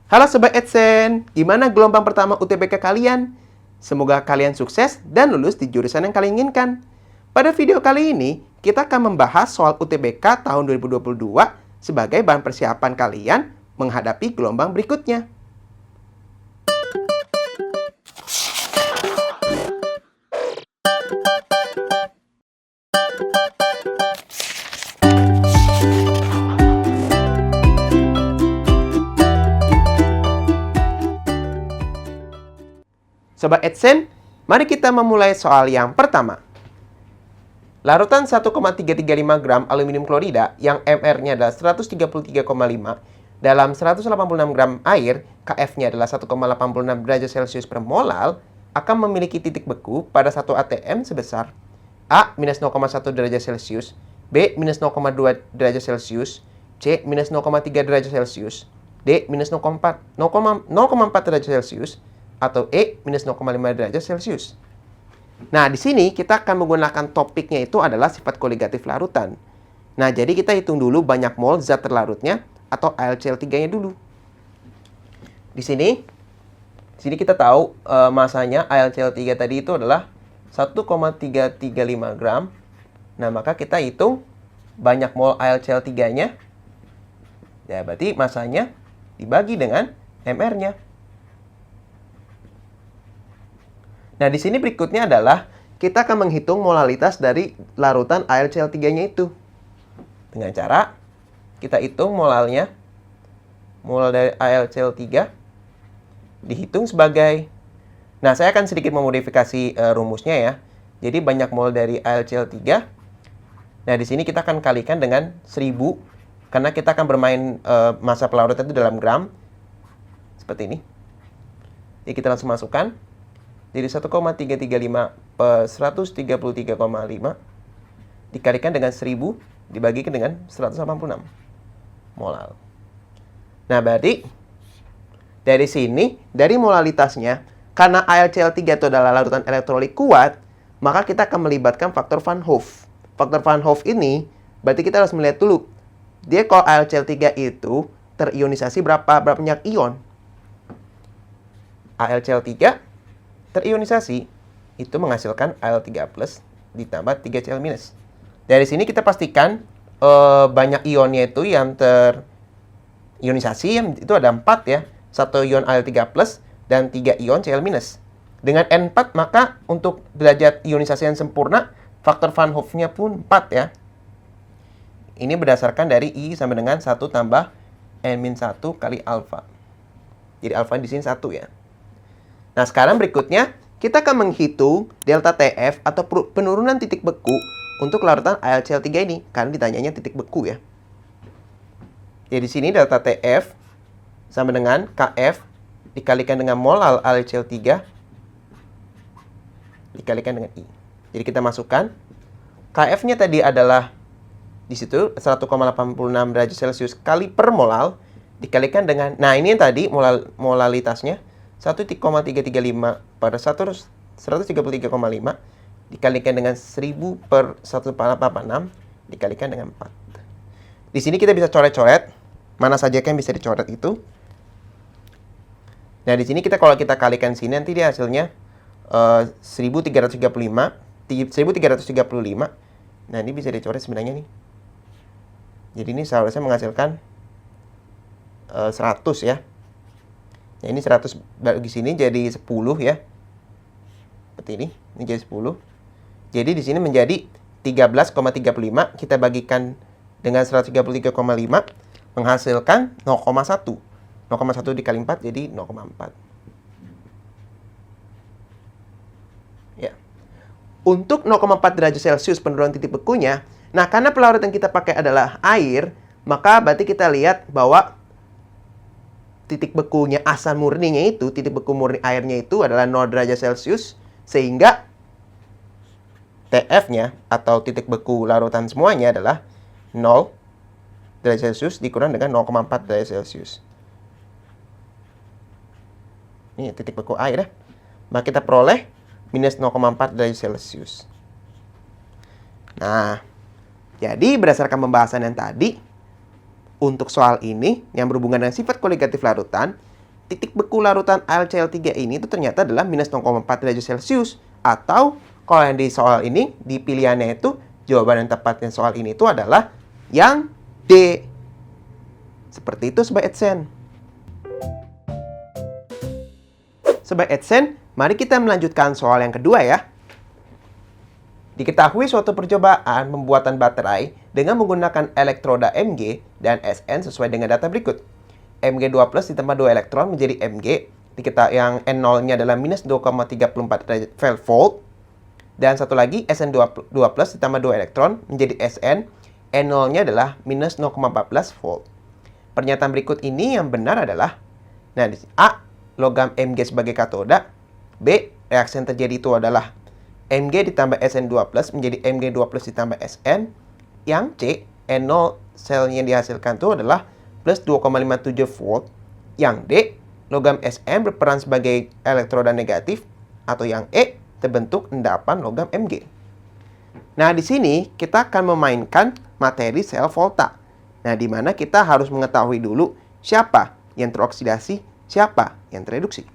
Halo Sobat Adsense, gimana gelombang pertama UTBK kalian? Semoga kalian sukses dan lulus di jurusan yang kalian inginkan. Pada video kali ini, kita akan membahas soal UTBK tahun 2022 sebagai bahan persiapan kalian menghadapi gelombang berikutnya. Sobat Adsense, mari kita memulai soal yang pertama. Larutan 1,335 gram aluminium klorida yang MR-nya adalah 133,5 dalam 186 gram air, KF-nya adalah 1,86 derajat Celcius per molal, akan memiliki titik beku pada satu ATM sebesar A minus 0,1 derajat Celcius, B minus 0,2 derajat Celcius, C minus 0,3 derajat Celcius, D minus 0,4 derajat Celcius, atau E minus 0,5 derajat Celcius. Nah, di sini kita akan menggunakan topiknya itu adalah sifat koligatif larutan. Nah, jadi kita hitung dulu banyak mol zat terlarutnya atau AlCl3-nya dulu. Di sini kita tahu masanya AlCl3 tadi itu adalah 1,335 gram. Nah, maka kita hitung banyak mol AlCl3-nya. Ya, berarti masanya dibagi dengan MR-nya. Nah, di sini berikutnya adalah kita akan menghitung molalitas dari larutan AlCl3-nya itu. Dengan cara kita hitung molalnya. Molal dari AlCl3 dihitung sebagai... Nah, saya akan sedikit memodifikasi rumusnya ya. Jadi banyak mol dari AlCl3. Nah, di sini kita akan kalikan dengan 1000 karena kita akan bermain massa pelarutan itu dalam gram. Seperti ini. Jadi kita langsung masukkan. Jadi 1,335 per 133,5 dikalikan dengan 1000 dibagikan dengan 186 molal. Nah, berarti dari sini, dari molalitasnya, karena AlCl3 itu adalah larutan elektrolit kuat, maka kita akan melibatkan faktor Van Hoff. Faktor Van Hoff ini, berarti kita harus melihat dulu, dia kalau AlCl3 itu terionisasi berapa banyak ion? AlCl3 terionisasi itu menghasilkan Al3+ ditambah 3Cl-. Dari sini kita pastikan banyak ionnya itu yang terionisasi itu ada 4 ya. 1 ion Al3+ dan 3 ion Cl-. Dengan N4 maka untuk derajat ionisasi yang sempurna faktor Van Hoff-nya pun 4 ya. Ini berdasarkan dari I sama dengan 1 tambah N-1 kali alfa. Jadi alfa di sini 1 ya. Nah, sekarang berikutnya kita akan menghitung delta TF atau penurunan titik beku untuk larutan AlCl3 ini. Karena ditanyanya titik beku ya. Jadi di sini delta TF sama dengan KF dikalikan dengan mol AlCl3 dikalikan dengan I. Jadi kita masukkan. KF-nya tadi adalah di situ 1,86 derajat Celcius kali per molal dikalikan dengan, nah ini yang tadi molalitasnya 1,335 pada 133,5 dikalikan dengan 1000 per 186 dikalikan dengan 4. Di sini kita bisa coret-coret mana saja yang bisa dicoret itu. Nah, di sini kalau kita kalikan sini nanti dia hasilnya 1335. Nah, ini bisa dicoret sebenarnya nih. Jadi ini seharusnya menghasilkan 100 ya. Nah, ini 100 bagi sini jadi 10 ya. Seperti ini jadi 10. Jadi di sini menjadi 13,35 kita bagikan dengan 133,5 menghasilkan 0,1. 0,1 dikali 4 jadi 0,4. Ya. Untuk 0,4 derajat Celcius penurunan titik bekunya, nah karena pelarutan kita pakai adalah air, maka berarti kita lihat bahwa titik bekunya asam murninya itu, titik beku murni airnya itu adalah 0 derajat Celcius, sehingga TF-nya atau titik beku larutan semuanya adalah 0 derajat Celcius dikurang dengan 0,4 derajat Celcius. Ini titik beku air ya. Maka kita peroleh minus 0,4 derajat Celcius. Nah, jadi berdasarkan pembahasan yang tadi, untuk soal ini yang berhubungan dengan sifat koligatif larutan, titik beku larutan AlCl3 ini itu ternyata adalah minus 0,4 derajat Celcius. Atau kalau yang di soal ini, di pilihannya itu, jawaban yang tepatnya soal ini itu adalah yang D. Seperti itu Sobat Adsense. Sobat Adsense, mari kita melanjutkan soal yang kedua ya. Diketahui suatu percobaan pembuatan baterai dengan menggunakan elektroda Mg dan Sn sesuai dengan data berikut. Mg2+ ditambah 2 elektron menjadi Mg, yang N0-nya adalah minus 2,34 volt. Dan satu lagi Sn2+ ditambah 2 elektron menjadi Sn, N0-nya adalah minus 0,14 volt. Pernyataan berikut ini yang benar adalah, nah A, logam Mg sebagai katoda, B, reaksi yang terjadi itu adalah Mg ditambah Sn2+ menjadi Mg2+ ditambah Sn. Yang C, N0 selnya yang dihasilkan itu adalah plus 2,57 volt. Yang D, logam Sn berperan sebagai elektroda negatif. Atau yang E, terbentuk endapan logam Mg. Nah, di sini kita akan memainkan materi sel volta. Nah, di mana kita harus mengetahui dulu siapa yang teroksidasi, siapa yang tereduksi.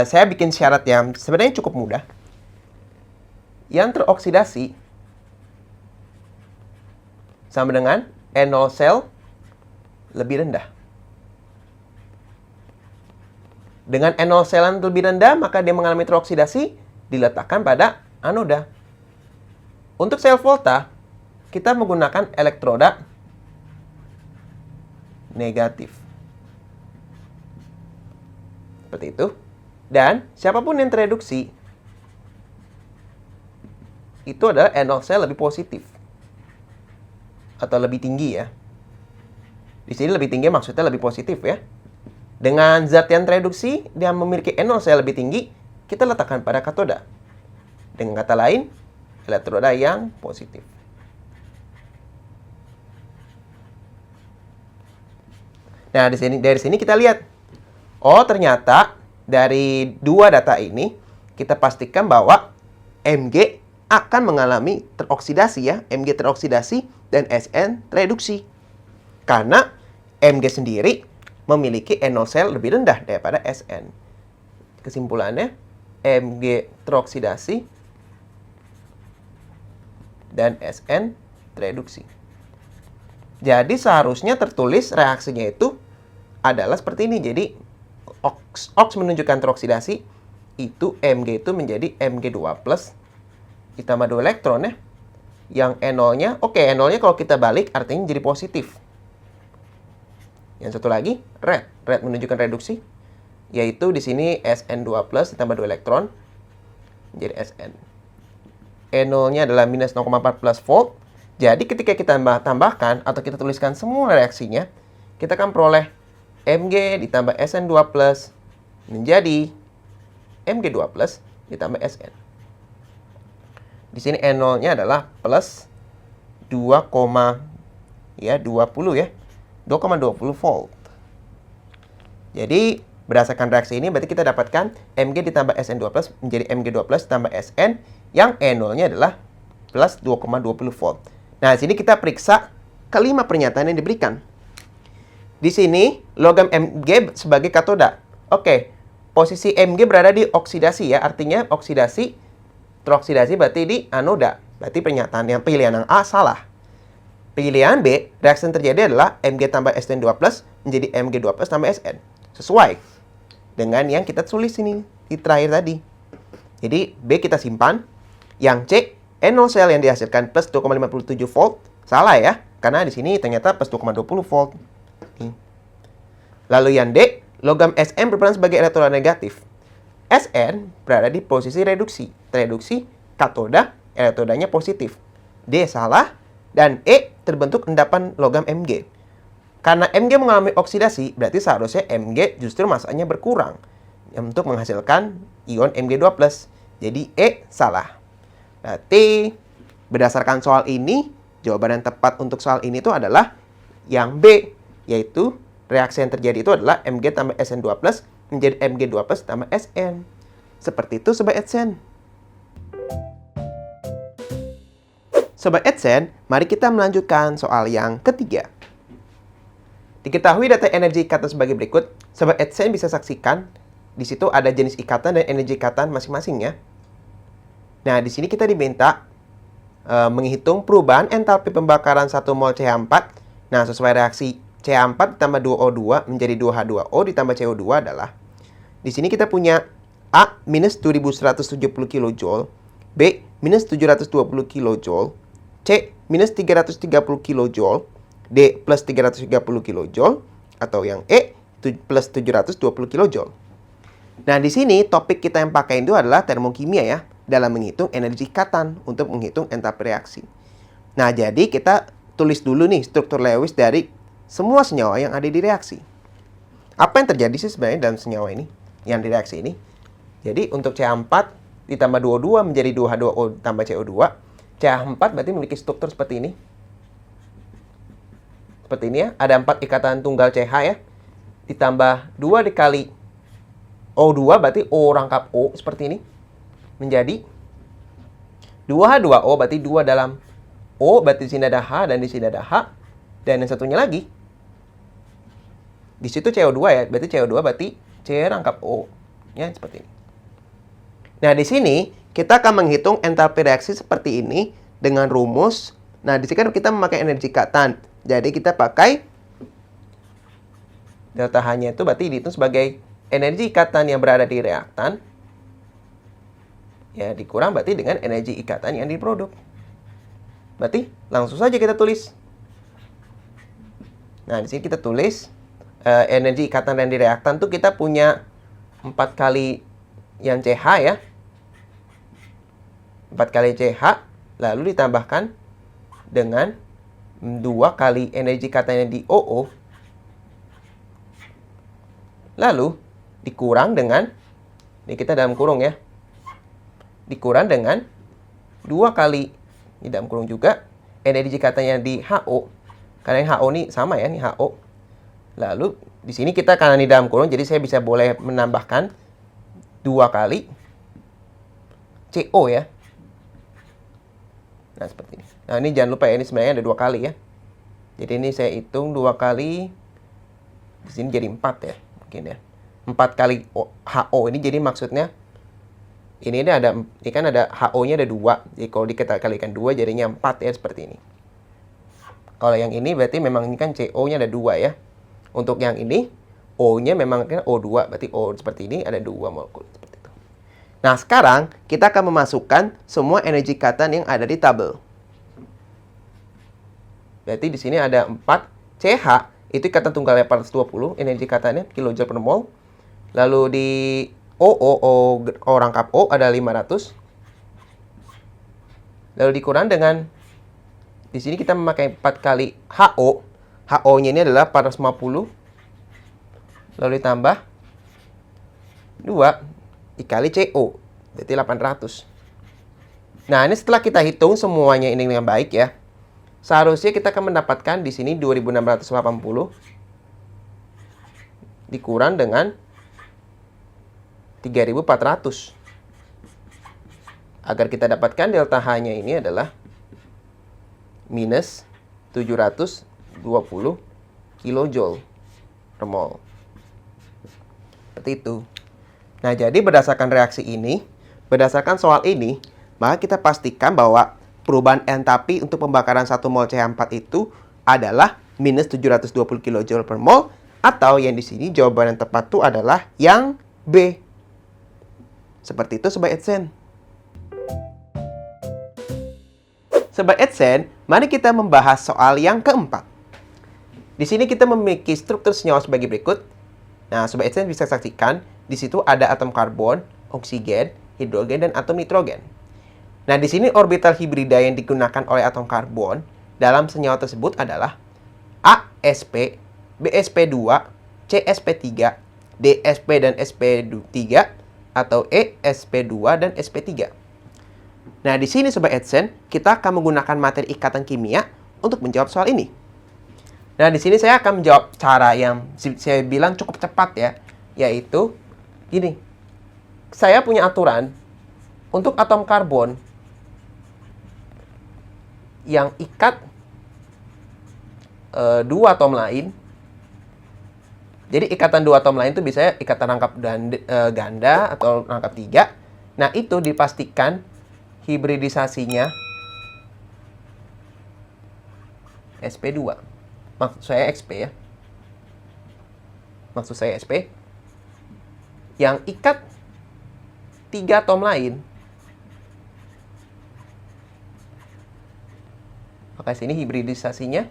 Saya bikin syarat yang sebenarnya cukup mudah. Yang teroksidasi sama dengan N0 sel lebih rendah. Dengan N0 sel yang lebih rendah, maka dia mengalami teroksidasi, diletakkan pada anoda. Untuk sel volta, kita menggunakan elektroda negatif. Seperti itu. Dan siapapun yang tereduksi, itu adalah N0 sel lebih positif. Atau lebih tinggi ya. Di sini lebih tinggi maksudnya lebih positif ya. Dengan zat yang tereduksi, dia memiliki N0 sel lebih tinggi, kita letakkan pada katoda. Dengan kata lain, elektroda yang positif. Nah, dari sini kita lihat. Oh, ternyata dari dua data ini, kita pastikan bahwa Mg akan mengalami teroksidasi ya. Mg teroksidasi dan Sn tereduksi. Karena Mg sendiri memiliki N0 sel lebih rendah daripada Sn. Kesimpulannya, Mg teroksidasi dan Sn tereduksi. Jadi seharusnya tertulis reaksinya itu adalah seperti ini. Jadi oks menunjukkan teroksidasi, itu Mg itu menjadi Mg2+ ditambah 2 elektron ya. Yang N0-nya, N0-nya kalau kita balik artinya jadi positif. Yang satu lagi, red menunjukkan reduksi, yaitu di sini Sn2+ ditambah 2 elektron menjadi Sn. N0-nya adalah minus 0,14 volt. Jadi ketika kita tambahkan atau kita tuliskan semua reaksinya, kita akan peroleh Mg ditambah Sn2+ menjadi Mg2+ ditambah Sn. Di sini N0-nya adalah plus 2,20 ya. 2,20 volt. Jadi berdasarkan reaksi ini berarti kita dapatkan Mg ditambah Sn2+ menjadi Mg2+ ditambah Sn yang N0-nya adalah plus 2,20 volt. Nah, di sini kita periksa kelima pernyataan yang diberikan. Di sini logam Mg sebagai katoda. Posisi Mg berada di oksidasi ya, artinya teroksidasi berarti di anoda. Berarti pilihan yang A salah. Pilihan B, reaksi yang terjadi adalah Mg tambah Sn2+ menjadi Mg2+ tambah Sn. Sesuai dengan yang kita tulis ini di terakhir tadi. Jadi B kita simpan. Yang C, N0 sel yang dihasilkan plus 2,57 volt. Salah ya, karena di sini ternyata plus 2,20 volt. Lalu yang D, logam Sn berperan sebagai elektroda negatif. Sn berada di posisi reduksi. Tereduksi, katoda, elektrodanya positif. D salah. Dan E, terbentuk endapan logam Mg. Karena Mg mengalami oksidasi, berarti seharusnya Mg justru masanya berkurang untuk menghasilkan ion Mg2+. Jadi E salah. Berarti berdasarkan soal ini, jawaban yang tepat untuk soal ini itu adalah yang B, yaitu reaksi yang terjadi itu adalah Mg tambah Sn2+ menjadi Mg2+ tambah Sn. Seperti itu Sobat Adsense. Sobat Adsense, mari kita melanjutkan soal yang ketiga. Diketahui data energi ikatan sebagai berikut. Sobat AdSense bisa saksikan di situ ada jenis ikatan dan energi ikatan masing-masing ya. Nah, di sini kita diminta menghitung perubahan entalpi pembakaran 1 mol CH4. Nah, sesuai reaksi CH4 ditambah 2O2 menjadi 2H2O ditambah CO2 adalah di sini kita punya A minus 2170 kJ, B minus 720 kJ, C minus 330 kJ, D plus 330 kJ, atau yang E plus 720 kJ. Nah, di sini topik kita yang pakai itu adalah termokimia ya, dalam menghitung energi ikatan untuk menghitung entalpi reaksi. Nah, jadi kita tulis dulu nih struktur Lewis dari semua senyawa yang ada di reaksi. Apa yang terjadi sih sebenarnya dalam senyawa ini, yang di reaksi ini? Jadi untuk CH4 ditambah 22 menjadi 2H2O tambah CO2. CH4 berarti memiliki struktur seperti ini. Seperti ini ya, ada 4 ikatan tunggal CH ya. Ditambah 2 dikali O2 berarti O rangkap O seperti ini. Menjadi 2H2O berarti 2 dalam O, berarti di sini ada H dan di sini ada H. Dan yang satunya lagi, di situ CO2 ya, berarti CO2 berarti C rangkap O. Ya, seperti ini. Nah, di sini kita akan menghitung entalpi reaksi seperti ini dengan rumus. Nah, di sini kan kita memakai energi ikatan. Jadi kita pakai delta H-nya itu berarti dihitung sebagai energi ikatan yang berada di reaktan. Ya, dikurang berarti dengan energi ikatan yang diproduk. Berarti langsung saja kita tulis. Nah, di sini kita tulis energi ikatan yang di reaktan tuh kita punya 4 kali yang CH ya. 4 kali CH lalu ditambahkan dengan 2 kali energi ikatan yang di OO. Lalu dikurang dengan, ini kita dalam kurung ya, dikurang dengan 2 kali, di dalam kurung juga, energi ikatan yang di HO. Karena yang HO ini sama ya, ini HO. Lalu di sini kita karena di dalam kurung, jadi saya bisa boleh menambahkan 2 kali CO ya. Nah, seperti ini. Nah, ini jangan lupa ya, ini sebenarnya ada 2 kali ya. Jadi ini saya hitung 2 kali, di sini jadi 4 ya, mungkin ya. 4 kali HO ini jadi maksudnya ini kan ada HO-nya ada 2. Jadi kalau kita kalikan 2 jadinya 4 ya, seperti ini. Kalau yang ini berarti memang ini kan CO-nya ada 2 ya. Untuk yang ini O-nya memang kan O2, berarti O seperti ini ada 2 molekul seperti itu. Nah, sekarang kita akan memasukkan semua energi ikatan yang ada di tabel. Berarti di sini ada 4 CH, itu ikatan tunggalnya 420, energi ikatannya kilojoule per mol. Lalu di O rangkap O ada 500. Lalu dikurang dengan, di sini kita memakai 4 kali HO. HO-nya ini adalah 450. Lalu ditambah 2 dikali CO, berarti 800. Nah, ini setelah kita hitung semuanya ini dengan baik ya. Seharusnya kita akan mendapatkan di sini 2680 dikurang dengan 3400. Agar kita dapatkan delta H-nya ini adalah minus 720 kJ per mol. Seperti itu. Nah, jadi berdasarkan reaksi ini, berdasarkan soal ini, maka kita pastikan bahwa perubahan entalpi untuk pembakaran 1 mol CH4 itu adalah minus 720 kJ per mol, atau yang di sini jawaban yang tepat itu adalah yang B. Seperti itu Sobat AdSense. Sobat AdSense, mari kita membahas soal yang keempat. Di sini kita memiliki struktur senyawa sebagai berikut. Nah, Sobat AdSense bisa saksikan, di situ ada atom karbon, oksigen, hidrogen, dan atom nitrogen. Nah, di sini orbital hibrida yang digunakan oleh atom karbon dalam senyawa tersebut adalah AsP, BsP2, CsP3, DsP dan sp3, atau EsP2 dan sp3. Nah, di sini Sobat AdSense, kita akan menggunakan materi ikatan kimia untuk menjawab soal ini. Nah, di sini saya akan menjawab cara yang saya bilang cukup cepat ya, yaitu gini. Saya punya aturan untuk atom karbon yang ikat 2 atom lain, Jadi ikatan dua atom lain itu bisa ikatan rangkap ganda atau rangkap 3. Nah, itu dipastikan hibridisasinya sp2. Maksud saya XP ya. Maksud saya SP. Yang ikat 3 atom lain. Maka sini hibridisasinya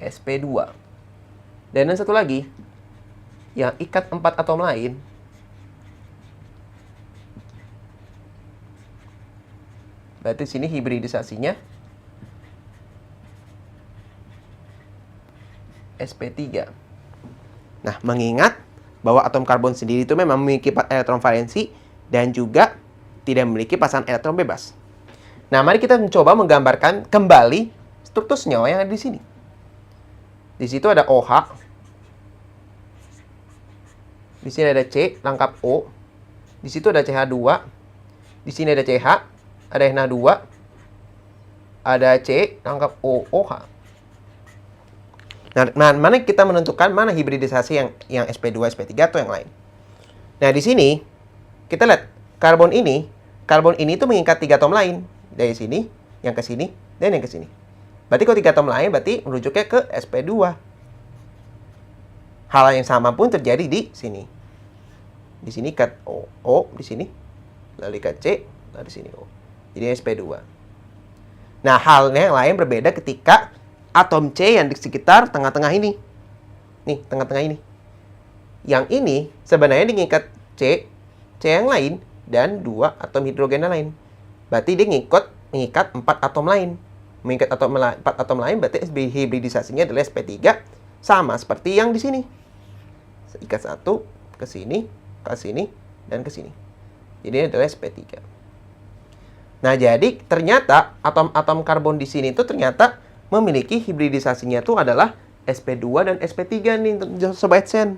sp2. Dan yang satu lagi, yang ikat 4 atom lain, berarti sini hibridisasinya sp3. Nah, mengingat bahwa atom karbon sendiri itu memang memiliki elektron valensi dan juga tidak memiliki pasangan elektron bebas. Nah, mari kita mencoba menggambarkan kembali struktur senyawa yang ada di sini. Di situ ada OH. Di sini ada C, rangkap O. Di situ ada CH2. Di sini ada CH, ada NH2. Ada C, rangkap O, OH. Nah, mana kita menentukan mana hibridisasi yang sp2, sp3 atau yang lain. Nah, di sini kita lihat karbon ini tuh mengikat 3 atom lain. Dari sini, yang ke sini, dan yang ke sini. Berarti kalau 3 atom lain berarti merujuknya ke sp2. Hal yang sama pun terjadi di sini. Di sini ikat O, di sini. Lalu ikat C, lalu di sini O. Jadi sp2. Nah, halnya yang lain berbeda ketika atom C yang di sekitar tengah-tengah ini. Nih, tengah-tengah ini. Yang ini sebenarnya mengikat C yang lain, dan 2 atom hidrogen yang lain. Berarti dia mengikat 4 atom lain. Mengikat 4 atom lain berarti hibridisasinya adalah sp3, sama seperti yang di sini. Ikat 1 ke sini, dan ke sini. Jadi ini adalah sp3. Nah, jadi ternyata atom-atom karbon di sini itu ternyata memiliki hibridisasinya itu adalah sp2 dan sp3 nih, Sobat Sen.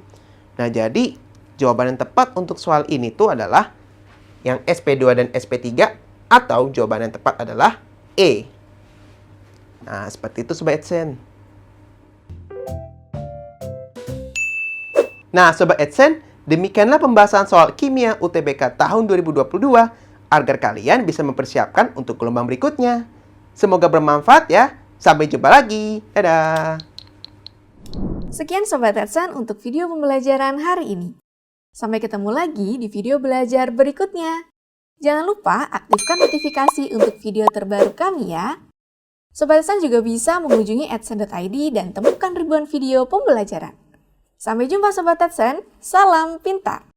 Nah, jadi jawaban yang tepat untuk soal ini tuh adalah yang sp2 dan sp3, atau jawaban yang tepat adalah E. Nah, seperti itu Sobat Edsen. Nah, Sobat Edsen, demikianlah pembahasan soal kimia UTBK tahun 2022 agar kalian bisa mempersiapkan untuk gelombang berikutnya. Semoga bermanfaat ya. Sampai jumpa lagi. Dadah. Sekian Sobat Edsen untuk video pembelajaran hari ini. Sampai ketemu lagi di video belajar berikutnya. Jangan lupa aktifkan notifikasi untuk video terbaru kami ya. Sobat Edsen juga bisa mengunjungi edsen.id dan temukan ribuan video pembelajaran. Sampai jumpa Sobat Edsen, salam pintar!